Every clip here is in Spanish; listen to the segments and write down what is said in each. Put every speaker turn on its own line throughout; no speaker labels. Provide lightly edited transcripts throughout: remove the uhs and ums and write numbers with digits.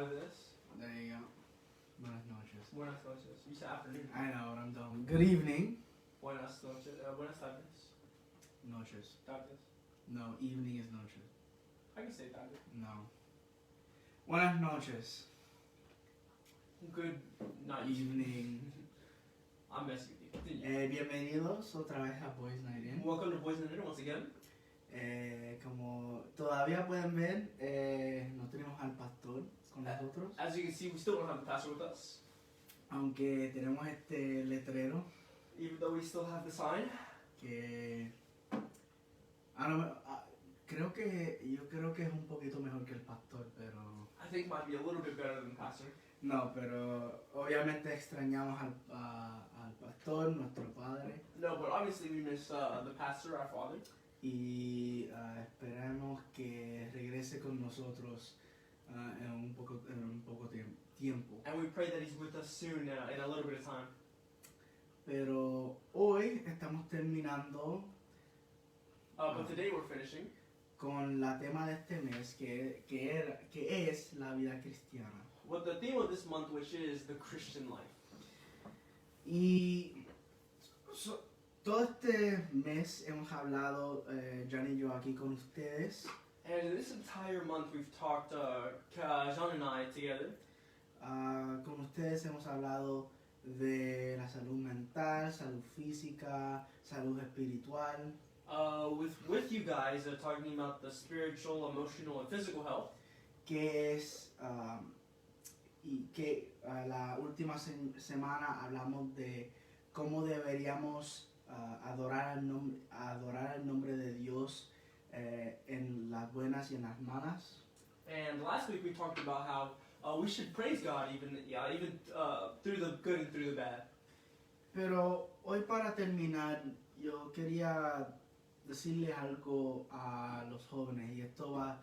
out of this.
There you go. Buenas noches.
Buenas noches. You said afternoon.
I know what I'm doing. Good evening.
Buenas noches. Buenas tardes.
Noches.
Tardes.
No, evening is noches.
I can say tarde.
No. Buenas noches.
Good night.
Evening.
I'm messing with you. Continue.
Bienvenidos otra vez a Boys Night In.
Welcome to Boys Night In once again.
Como todavía pueden ver, no tenemos al pastor con nosotros.
As you can see, we still don't have the pastor with us.
Aunque tenemos este letrero
Even though we still have the sign.
que yo creo que es un poquito mejor que el pastor, pero
I think might be a little bit better than the pastor.
no, pero obviamente extrañamos al pastor, nuestro padre,
No, but obviously we miss the pastor, our father.
y esperamos que regrese con nosotros en un poco tiempo.
And we pray that he's with us soon in a little bit of time.
Pero hoy estamos terminando
But today we're finishing
con la tema de este mes que es la vida cristiana.
with the theme of this month, which is the Christian life.
Y todo este mes hemos hablado, John y yo aquí con ustedes,
And this entire month we've talked, Jean and I together,
con ustedes hemos hablado de la salud mental, salud física, salud espiritual,
with you guys, talking about the spiritual, emotional, and physical health.
que es, y que la última semana hablamos de cómo deberíamos adorar el nombre de Dios en las buenas y en las malas.
And last week we talked about how we should praise God even through the good and through the bad.
Pero hoy para terminar, yo quería decirles algo a los jóvenes, y esto va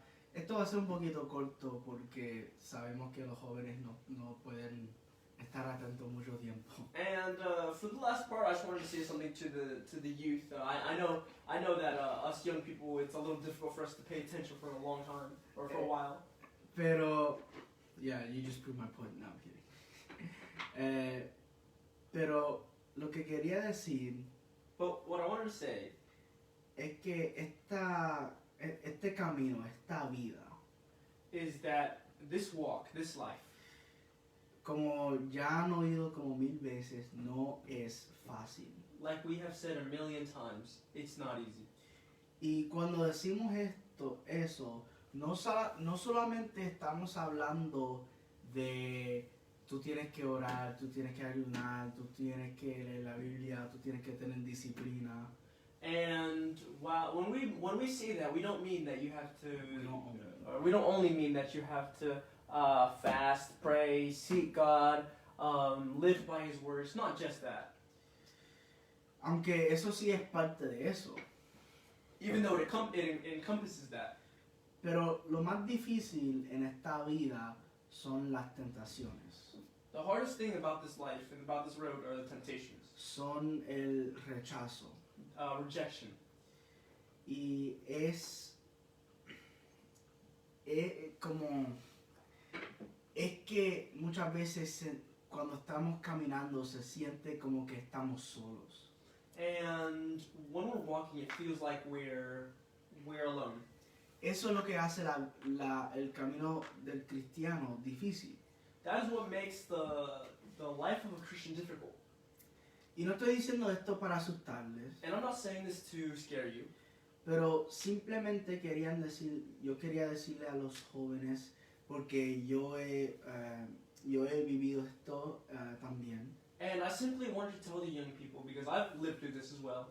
a ser un poquito corto porque sabemos que los jóvenes no pueden estar atentos mucho tiempo.
And for the last part, I just wanted to say something to the youth. I know that us young people, it's a little difficult for us to pay attention for a long time or for a while.
Pero, yeah, you just proved my point. No, I'm kidding. Pero lo que quería decir
But what I wanted to say
es que este camino, esta vida,
is that this walk, this life,
como ya han oído como 1000 veces, no es fácil.
like we have said a million times, it's not easy.
Y cuando decimos eso, no solamente estamos hablando de tú tienes que orar, tú tienes que ayunar, tú tienes que leer la Biblia, tú tienes que tener disciplina.
And when we say that, we don't mean that you have to. We don't only mean that you have to fast, pray, seek God, live by His words. Not just that.
Aunque eso sí es parte de eso.
Even though it encompasses that.
Pero lo más difícil en esta vida son las tentaciones.
The hardest thing about this life and about this road are the temptations.
Son el rechazo.
Rejection.
Y es que muchas veces cuando estamos caminando se siente como que estamos solos.
And when we're walking, it feels like we're alone.
Eso es lo que hace el camino del cristiano difícil.
That is what makes the life of a Christian difficult.
Y no estoy diciendo esto para asustarles,
And I'm not saying this to scare you.
pero simplemente yo quería decirle a los jóvenes, porque yo he vivido esto también.
And I simply wanted to tell the young people, because I've lived through this as well.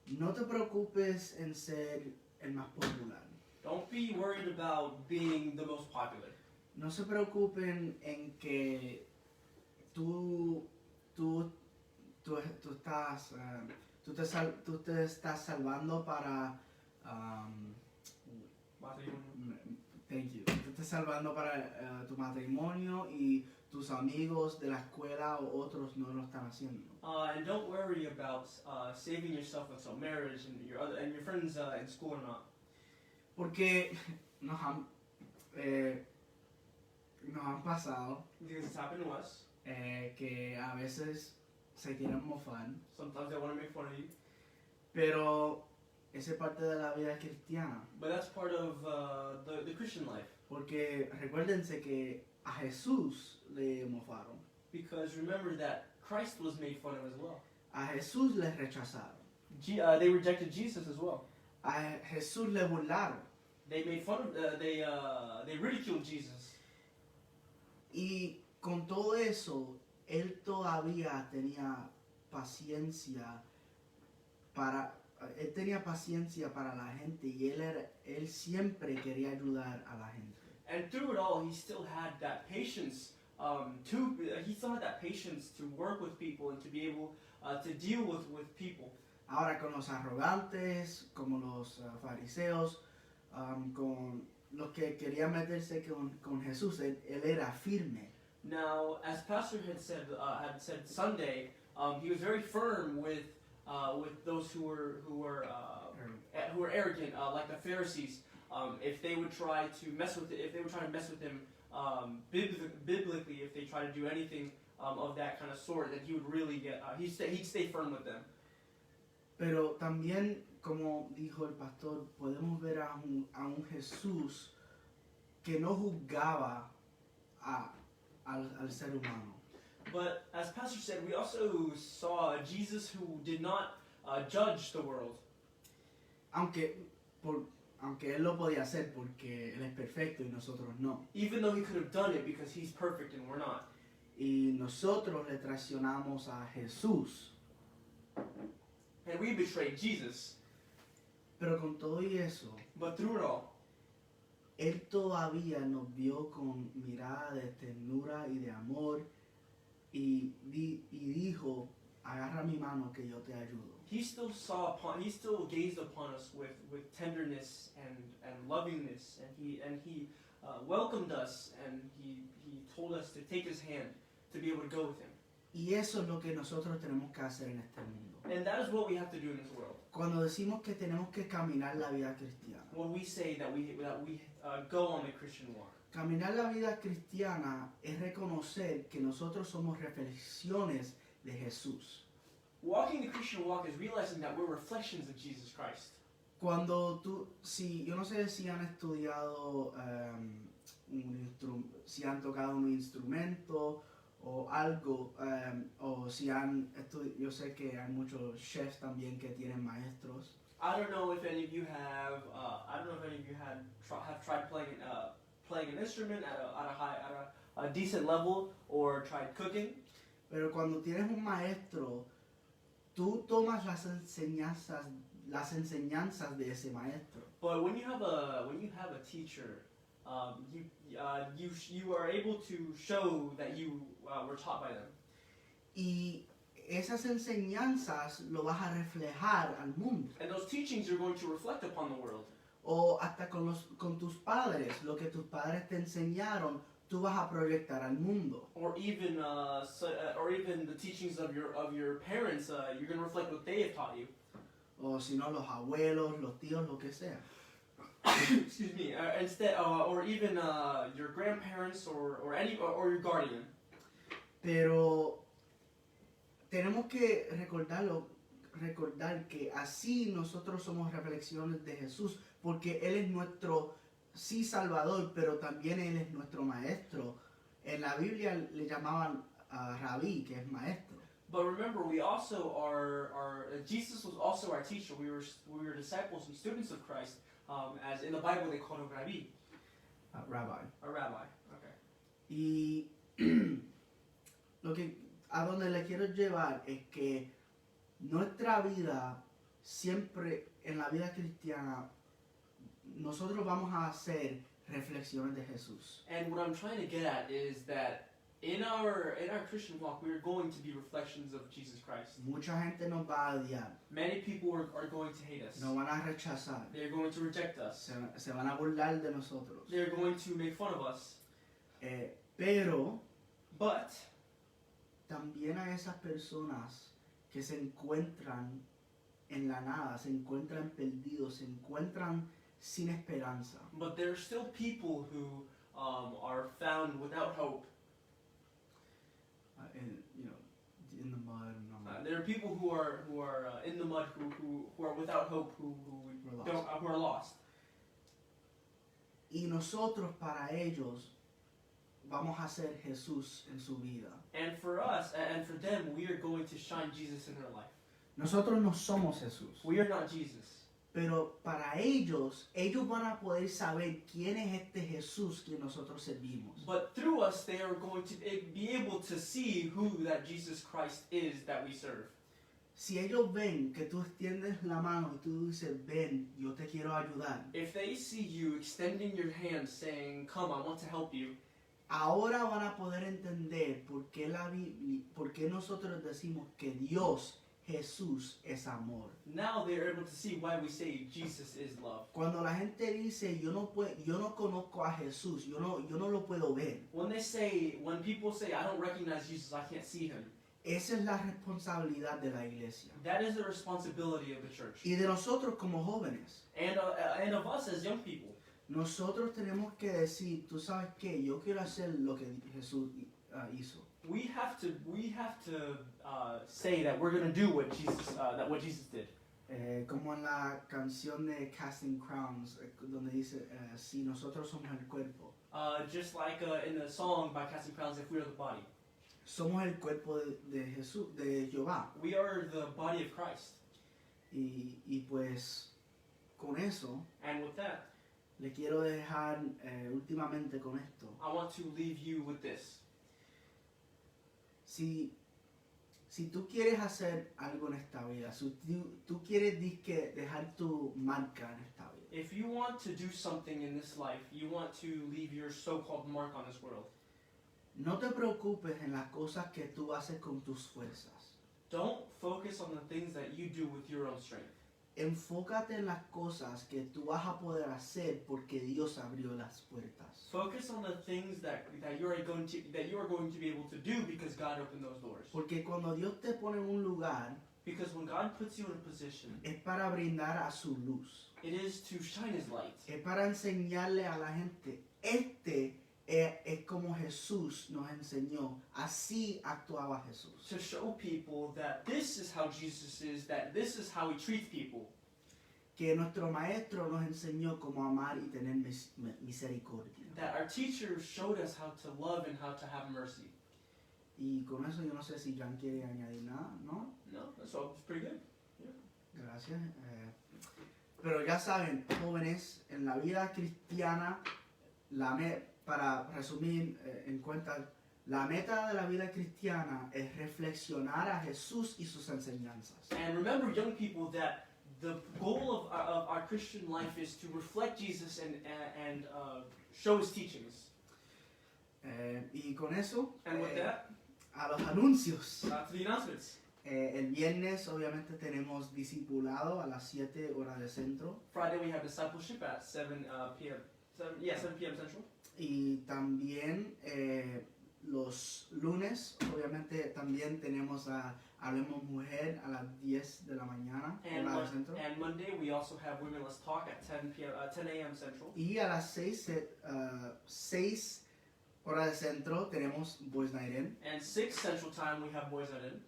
No te preocupes en ser el más popular.
Don't be worried about being the most popular.
No se preocupen en que tú te estás salvando para thank you. Tú estás salvando para tu matrimonio y tus amigos de la escuela o otros no lo están haciendo.
And don't worry about saving yourself until marriage and your friends in school or not.
Porque nos han pasado
because it's happened to us.
Que a veces se quieren mofar,
Sometimes they want to make fun of you,
pero esa es parte de la vida cristiana.
but that's part of the Christian life.
Porque recuérdense que a Jesús le mofaron,
Because remember that Christ was made fun of as well.
a Jesús le rechazaron,
They rejected Jesus as well.
a Jesús le burlaron.
They made fun of, they ridiculed Jesus.
Y con todo eso, él todavía tenía paciencia él tenía paciencia para la gente y él siempre quería ayudar a la gente.
And through it all, he still had that patience. He still had that patience to work with people and to be able to deal with people.
Ahora con los arrogantes, como los fariseos, con los que querían meterse con Jesús, él era firme.
Now, as Pastor had said Sunday, he was very firm with those who were arrogant, like the Pharisees. If they would try to mess with him biblically, if they try to do anything of that kind of sort, then he would really he'd stay firm with them.
Pero también, como dijo el pastor, podemos ver a un Jesús que no juzgaba al ser humano.
But as Pastor said, we also saw a Jesus who did not judge the world.
Aunque él lo podía hacer porque él es perfecto y nosotros no.
Even though he could have done it because he's perfect and we're not.
Y nosotros le traicionamos a Jesús.
And we betrayed Jesus.
Pero con todo y eso,
But through it all,
él todavía nos vio con mirada de ternura y de amor y dijo, agarra mi mano que yo te ayudo.
he still gazed upon us with tenderness and lovingness, and he welcomed us, and he told us to take his hand to be able to go with him.
Y eso es lo que nosotros tenemos que hacer en este mundo.
And that is what we have to do in this world.
Cuando decimos que tenemos que caminar la vida cristiana.
When we say that we go on the Christian walk.
Caminar la vida cristiana es reconocer que nosotros somos reflexiones de Jesús.
Walking the Christian walk is realizing that we're reflections of Jesus Christ.
Cuando yo no sé si han estudiado, si han tocado un instrumento o algo, o si yo sé que hay muchos chefs también que tienen maestros.
I don't know if any of you have tried playing an instrument at a decent level or tried cooking.
Pero cuando tienes un maestro, tú tomas las enseñanzas de ese maestro.
But when you have a teacher, you are able to show that you were taught by them.
Y esas enseñanzas lo vas a reflejar al mundo.
And those teachings are going to reflect upon the world.
O hasta con tus padres, lo que tus padres te enseñaron, tú vas a proyectar al mundo.
Or even the teachings of your parents, you're going to reflect what they have taught you.
O si no, los abuelos, los tíos, lo que sea.
Excuse me. Or even your grandparents or your guardian.
Pero tenemos que recordar que así nosotros somos reflexiones de Jesús, porque Él es nuestro Salvador, pero también Él es nuestro maestro. En la Biblia le llamaban rabí, que es maestro.
But remember, we also Jesus was also our teacher. We were disciples and students of Christ. As in the Bible they call him rabbi.
Rabbi.
A rabbi. Okay.
Y a donde le quiero llevar es que nuestra vida siempre en la vida cristiana nosotros vamos a hacer reflexiones de Jesús.
And what I'm trying to get at is that in our Christian walk, we are going to be reflections of Jesus Christ.
Mucha gente nos va a odiar.
Many people are going to hate us.
Nos van a rechazar.
They're going to reject us.
Se van a burlar de nosotros.
They're going to make fun of us. But
también hay esas personas que se encuentran en la nada, se encuentran perdidos, se encuentran sin esperanza.
But there are still people who are found without hope.
In the mud.
There are people who are in the mud who are without hope, who are lost.
Y nosotros para ellos vamos a ser Jesús en su vida.
And for us, and for them, we are going to shine Jesus in their life.
Nosotros no somos Jesús.
We are not Jesus.
Pero para ellos van a poder saber quién es este Jesús que nosotros servimos.
But through us, they are going to be able to see who that Jesus Christ is that we serve.
Si ellos ven que tú extiendes la mano y tú dices, ven, yo te quiero ayudar.
If they see you extending your hand saying, come, I want to help you.
Ahora van a poder entender por qué nosotros decimos que Dios, Jesús, es amor.
Now they are able to see why we say Jesus is love.
Cuando la gente dice, yo no conozco a Jesús, yo no lo puedo ver.
When people say, I don't recognize Jesus, I can't see him.
Esa es la responsabilidad de la iglesia.
That is the responsibility of the church.
Y de nosotros como jóvenes.
And of us as young people.
Nosotros tenemos que decir, tú sabes qué, yo quiero hacer lo que Jesús hizo.
We have to say that we're going to do what Jesus did.
Como en la canción de Casting Crowns, donde dice, si nosotros somos el cuerpo.
Just like in the song by Casting Crowns, if we are the body.
Somos el cuerpo de Jesús, de Jehová.
We are the body of Christ.
Y pues con eso,
and with that,
le quiero dejar últimamente con esto.
I want to leave you with this.
Si tú quieres hacer algo en esta vida, si tú quieres dejar tu marca en esta vida.
If you want to do something in this life, you want to leave your so-called mark on this world.
No te preocupes en las cosas que tú haces con tus fuerzas.
Don't focus on the things that you do with your own strength.
Enfócate en las cosas que tú vas a poder hacer porque Dios abrió las puertas.
Focus on the things that you are going to be able to do because God opened those doors.
Porque cuando Dios te pone en un lugar,
because when God puts you in a position,
es para brindar a su luz.
It is to shine His light.
Es para enseñarle a la gente, es como Jesús nos enseñó, así actuaba Jesús.
To show people that this is how Jesus is, that this is how He treats people.
Que nuestro maestro nos enseñó cómo amar y tener misericordia.
That our teacher showed us how to love and how to have mercy.
Y con eso yo no sé si Jan quiere añadir nada, ¿no?
No, that's all. It's pretty good. Yeah.
Gracias. Pero ya saben, jóvenes, en la vida cristiana, para resumir en cuenta, la meta de la vida cristiana es reflexionar a Jesús y sus enseñanzas.
And remember, young people, that the goal of our Christian life is to reflect Jesus and show His teachings.
Y con eso,
and with that,
a los anuncios.
To the announcements.
El viernes obviamente tenemos discipulado a las 7 horas de centro.
Friday we have discipleship at 7 p.m. 7 p.m. Central.
Y también los lunes obviamente también tenemos a Hablemos Mujer a las 10 de la mañana, hora de centro.
And Monday we also have Women Let's Talk at 10 a.m. Central.
Y a las 6 horas de centro tenemos Boys Night In.
And 6 Central Time we have Boys Night In.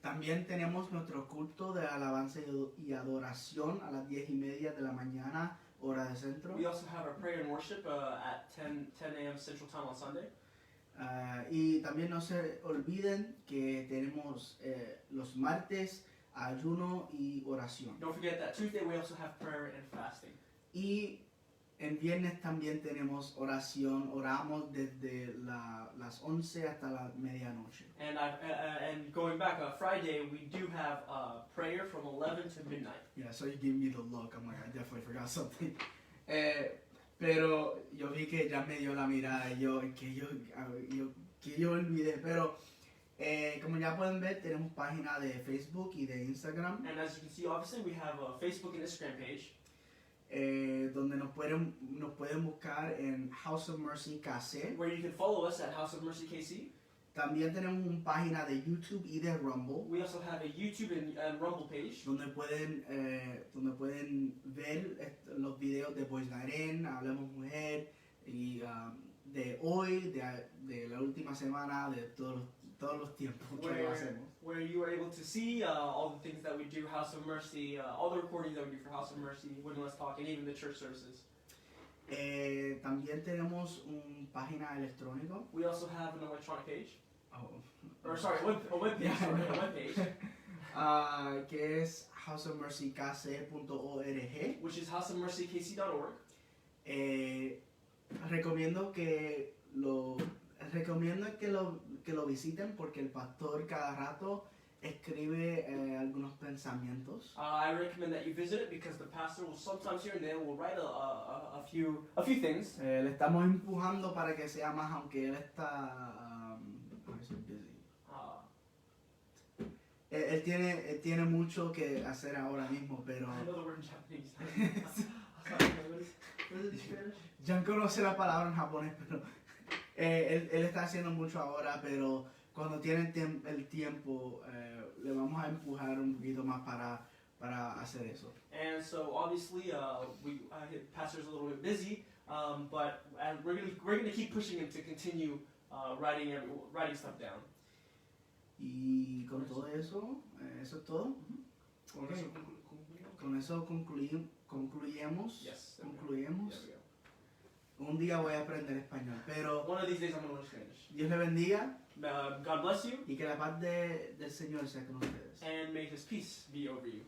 También tenemos nuestro culto de alabanza y adoración a las 10:30 de la mañana, hora de centro.
We also have our prayer and worship at 10 a.m. Central Time on Sunday.
Y también no se olviden que tenemos los martes ayuno y oración.
Don't forget that Tuesday we also have prayer and fasting.
Y en viernes también tenemos oración, oramos desde las 11 hasta la medianoche.
And going back, Friday we do have prayer from 11 to midnight.
Yeah, so you gave me the look. I'm like, I definitely forgot something. Pero yo vi que ya me dio la mirada y yo olvidé. Pero como ya pueden ver, tenemos página de Facebook y de Instagram.
And as you can see, obviously we have a Facebook and Instagram page.
Donde nos pueden buscar en House of Mercy KC.
Where you can follow us at House of Mercy KC.
También tenemos una página de YouTube y de Rumble.
We also have a YouTube and Rumble page.
Donde pueden ver los videos de Boys Night In, Hablemos Mujer y de hoy, de la última semana, de todos los tiempos que lo hacemos.
Where you are able to see all the things that we do, House of Mercy, all the recordings that we do for House of Mercy, Witness Talk, and even the church services.
También tenemos una página electrónica.
We also have an electronic page.
Oh.
Or sorry, a web page.
Yeah,
Sorry, a web page.
Que es houseofmercykc.org.
Which is houseofmercykc.org.
Recomiendo que lo visiten porque el pastor cada rato escribe algunos pensamientos.
I recommend that you visit it because the pastor will sometimes here and there will write a few things.
Le estamos empujando para que sea más, aunque él está busy. Él tiene mucho que hacer ahora mismo, pero
I know the word in Japanese. What is it in Spanish?
Jan conoce la palabra en japonés, pero él está haciendo mucho ahora, pero cuando tiene el tiempo le vamos a empujar un poquito más para hacer eso.
And so obviously pastor's a little bit busy, but we're gonna keep pushing him to continue writing stuff down.
Y con todo eso, eso es todo. Okay. Con eso concluyemos.
Yes,
Concluyemos. Un día voy a aprender español, pero
one of these days I'm going to learn Spanish.
Dios le bendiga.
God bless you.
Y que la paz del Señor sea con ustedes.
And may His peace be over you.